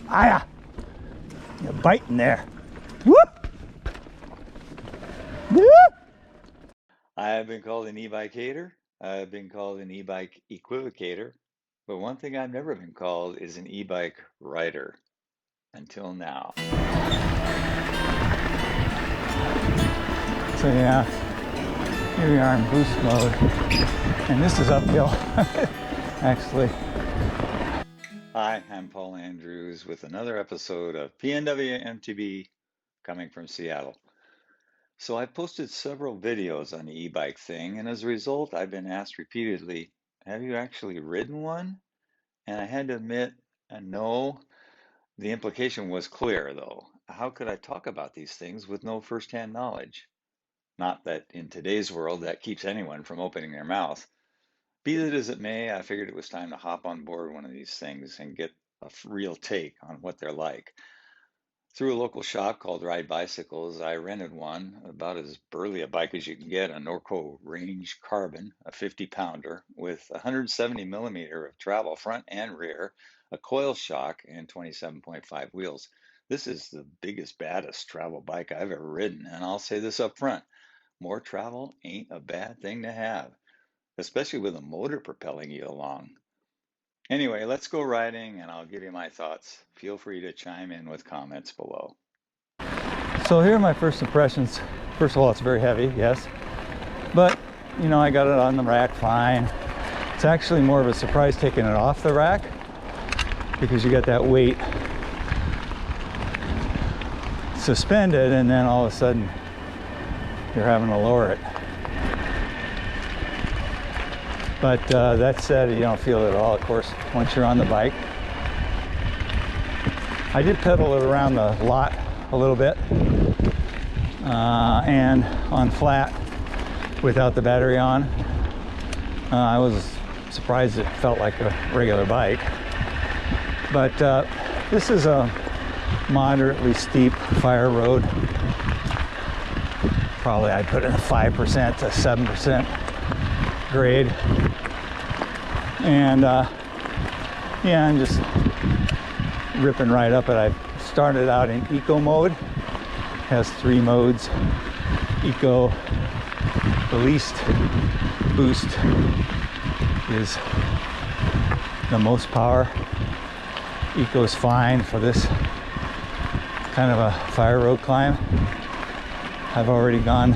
Hiya! You're biting there. Whoop! Whoop! I have been called an e-bike hater. I've been called an e-bike equivocator. But one thing I've never been called is an e-bike rider. Until now. So yeah, here we are in boost mode. And this is uphill, actually. Hi, I'm Paul Andrews with another episode of PNWmtb coming from Seattle. So I posted several videos on the e-bike thing, and as a result, I've been asked repeatedly, have you actually ridden one? And I had to admit, no. The implication was clear, though. How could I talk about these things with no firsthand knowledge? Not that in today's world that keeps anyone from opening their mouth. Be that as it may, I figured it was time to hop on board one of these things and get a real take on what they're like. Through a local shop called Ride Bicycles, I rented one, about as burly a bike as you can get, a Norco Range Carbon, a 50-pounder, with 170 millimeter of travel front and rear, a coil shock, and 27.5 wheels. This is the biggest, baddest travel bike I've ever ridden, and I'll say this up front, more travel ain't a bad thing to have, especially with a motor propelling you along. Anyway, let's go riding and I'll give you my thoughts. Feel free to chime in with comments below. So here are my first impressions. First of all, it's very heavy, yes. But, you know, I got it on the rack fine. It's actually more of a surprise taking it off the rack because you got that weight suspended and then all of a sudden you're having to lower it. But that said, you don't feel it at all, of course, once you're on the bike. I did pedal it around the lot a little bit and on flat without the battery on. I was surprised it felt like a regular bike. But this is a moderately steep fire road. Probably I'd put it in a 5% to 7% grade. And yeah, I'm just ripping right up it. I started out in eco mode. Has 3 modes. Eco, the least boost, is the most power. Eco's fine for this kind of a fire road climb. I've already gone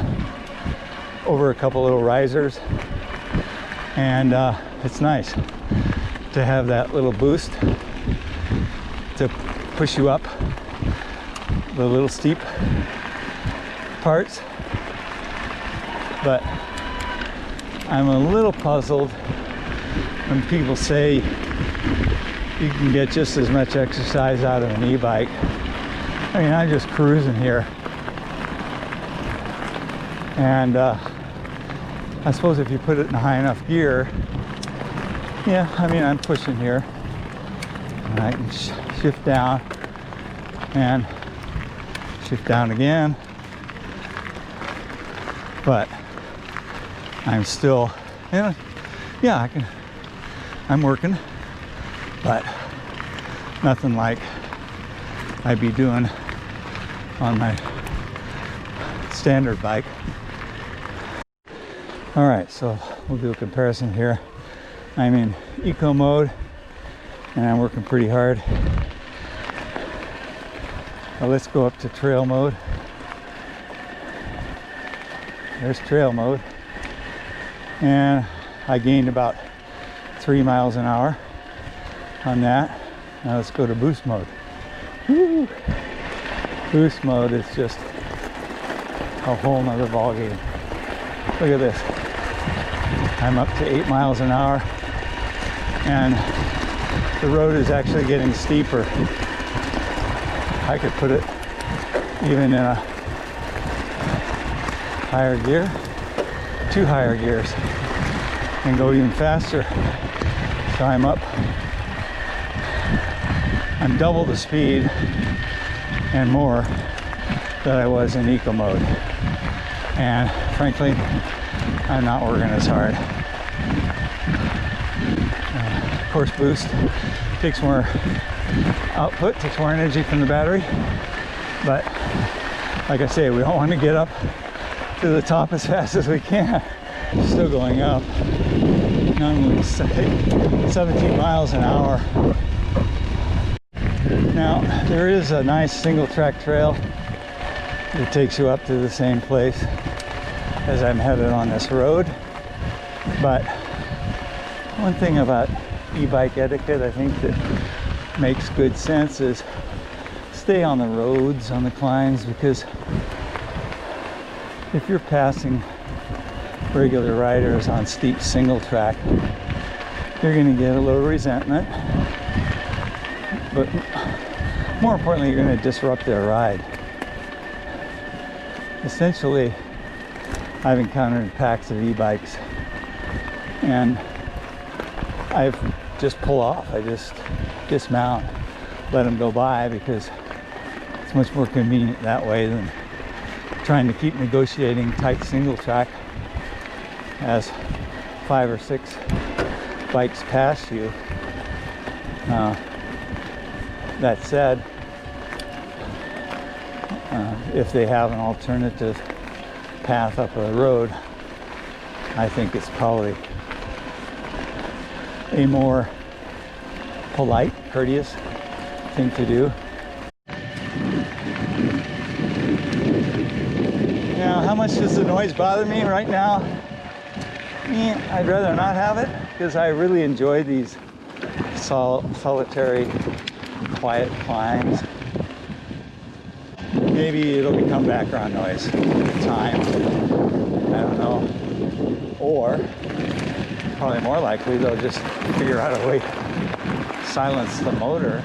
over a couple little risers, and it's nice to have that little boost to push you up the little steep parts. But I'm a little puzzled when people say you can get just as much exercise out of an e-bike. I mean, I'm just cruising here, and I suppose if you put it in high enough gear, yeah, I mean, I'm pushing here, and I can shift down and shift down again, but I'm still, yeah, I'm working, but nothing like I'd be doing on my standard bike. All right, so we'll do a comparison here. I'm in eco mode and I'm working pretty hard. Now let's go up to trail mode. There's trail mode. And I gained about 3 miles an hour on that. Now let's go to boost mode. Woo! Boost mode is just a whole nother ballgame. Look at this. I'm up to 8 miles an hour, and the road is actually getting steeper. I could put it even in a higher gear, 2 higher gears, and go even faster. So I'm double the speed and more that I was in eco mode. And frankly, I'm not working as hard. Of course, boost takes more output, takes more energy from the battery. But like I say, we don't want to get up to the top as fast as we can. Still going up. Normally 17 miles an hour. Now, there is a nice single track trail that takes you up to the same place as I'm headed on this road. But one thing about e-bike etiquette, I think, that makes good sense is stay on the roads, on the climbs, because if you're passing regular riders on steep single track, you're going to get a little resentment, but more importantly, you're going to disrupt their ride. Essentially, I've encountered packs of e-bikes and I've just pull off. I just dismount, let them go by, because it's much more convenient that way than trying to keep negotiating tight single track as 5 or 6 bikes pass you. That said, if they have an alternative path up a road, I think it's probably a more polite, courteous thing to do. Now, how much does the noise bother me right now? I'd rather not have it, because I really enjoy these solitary, quiet climbs. Maybe it'll become background noise with time. I don't know. Or, probably more likely, they'll just figure out a way to silence the motor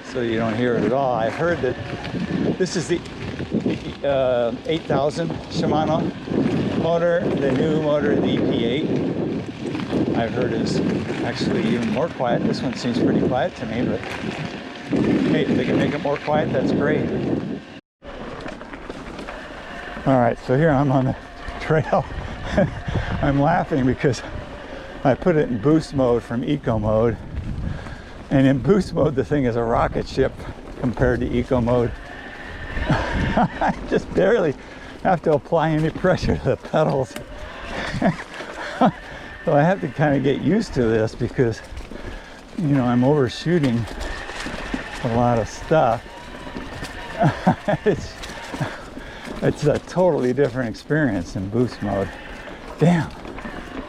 so you don't hear it at all. I've heard that this is the 8000 Shimano motor. The new motor, the EP8, I've heard is actually even more quiet. This one seems pretty quiet to me, but hey, if they can make it more quiet, that's great. All right, so here I'm on the trail. I'm laughing because I put it in boost mode from eco mode, and in boost mode the thing is a rocket ship compared to eco mode. I just barely have to apply any pressure to the pedals. So I have to kind of get used to this because, you know, I'm overshooting a lot of stuff. It's a totally different experience in boost mode. Damn.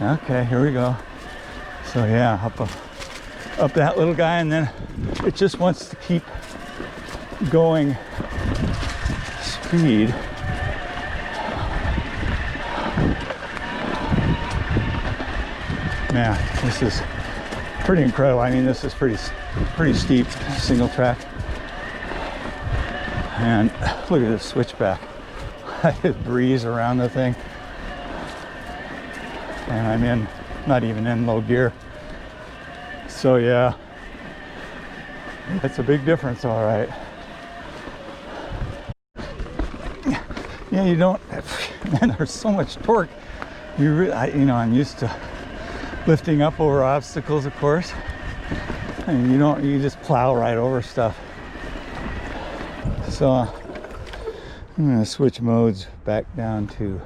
Okay, here we go. So yeah, up that little guy, and then it just wants to keep going speed. Yeah, this is pretty incredible. I mean, this is pretty steep single track. And look at this switchback. I just breeze around the thing. And I'm not even in low gear. So yeah, it's a big difference, all right. Yeah, you don't, man, there's so much torque. I'm used to lifting up over obstacles, of course. And you just plow right over stuff. So I'm gonna switch modes back down to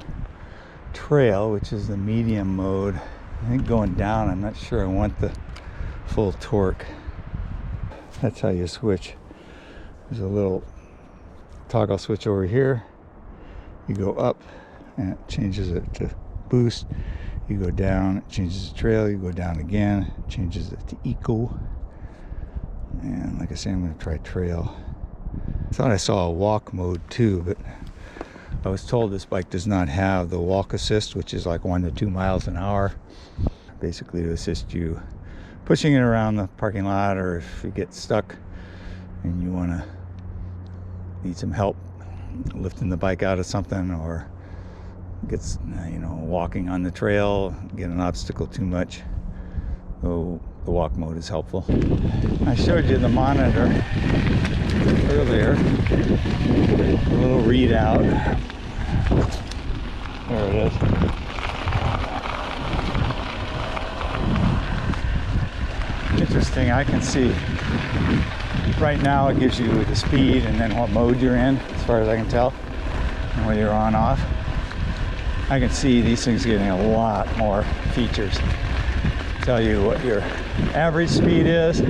trail, which is the medium mode. I think going down, I'm not sure I want the full torque. That's how you switch. There's a little toggle switch over here. You go up and it changes it to boost. You go down, it changes the trail. You go down again, it changes it to eco. And like I say, I'm going to try trail. I thought I saw a walk mode too, but I was told this bike does not have the walk assist, which is like 1 to 2 miles an hour, basically to assist you pushing it around the parking lot, or if you get stuck and you need some help lifting the bike out of something, or gets walking on the trail, get an obstacle too much. So the walk mode is helpful. I showed you the monitor earlier, a little readout. There it is. interesting. I can see right now it gives you the speed and then what mode you're in, as far as I can tell, and whether you're on off. I can see these things getting a lot more features. Tell you what your average speed is,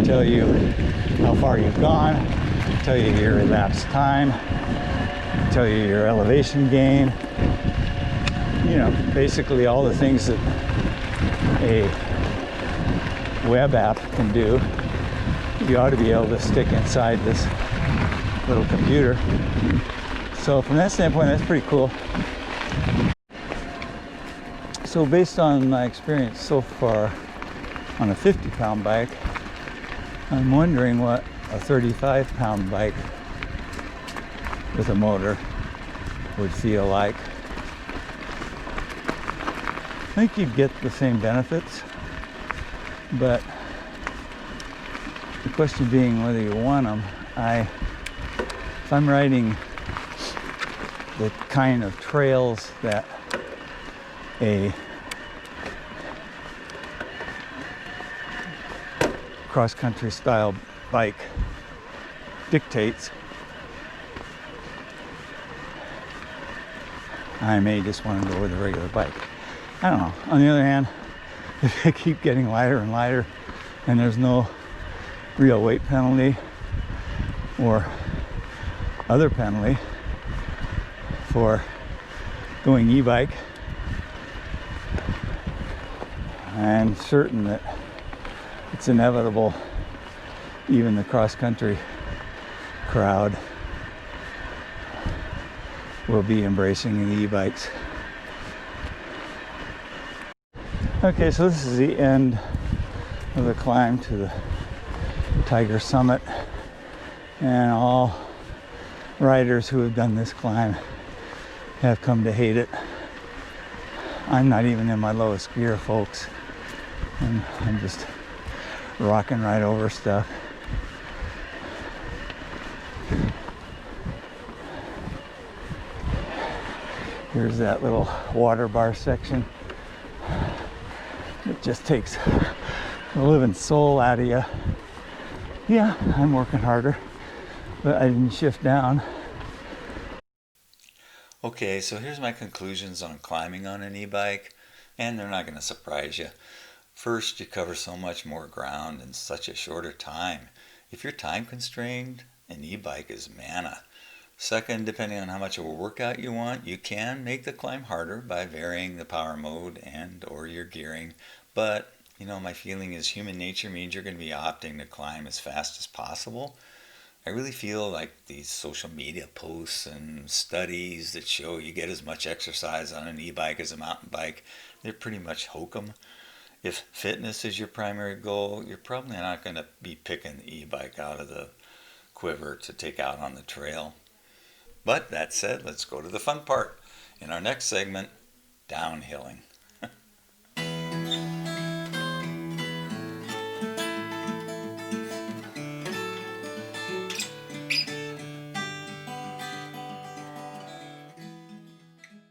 tell you how far you've gone, tell you your elapsed time, tell you your elevation gain. You know, basically all the things that a web app can do, you ought to be able to stick inside this little computer. So from that standpoint, that's pretty cool. So based on my experience so far on a 50-pound bike, I'm wondering what a 35-pound bike with a motor would feel like. I think you'd get the same benefits, but the question being whether you want them. If I'm riding the kind of trails that a cross-country style bike dictates, I may just want to go with a regular bike. I don't know. On the other hand, if they keep getting lighter and lighter and there's no real weight penalty or other penalty for going e-bike, I'm certain that it's inevitable even the cross-country crowd will be embracing the e-bikes. Okay, so this is the end of the climb to the Tiger Summit, and all riders who have done this climb have come to hate it. I'm not even in my lowest gear, folks, and I'm just rocking right over stuff. Here's that little water bar section. It just takes the living soul out of you. Yeah, I'm working harder, but I didn't shift down. Okay, so here's my conclusions on climbing on an e-bike, and they're not going to surprise you. First, you cover so much more ground in such a shorter time. If you're time constrained, an e-bike is manna. Second, depending on how much of a workout you want, you can make the climb harder by varying the power mode and or your gearing. But, you know, my feeling is human nature means you're going to be opting to climb as fast as possible. I really feel like these social media posts and studies that show you get as much exercise on an e-bike as a mountain bike, they're pretty much hokum. If fitness is your primary goal, you're probably not going to be picking the e-bike out of the quiver to take out on the trail. But that said, let's go to the fun part. In our next segment, downhilling.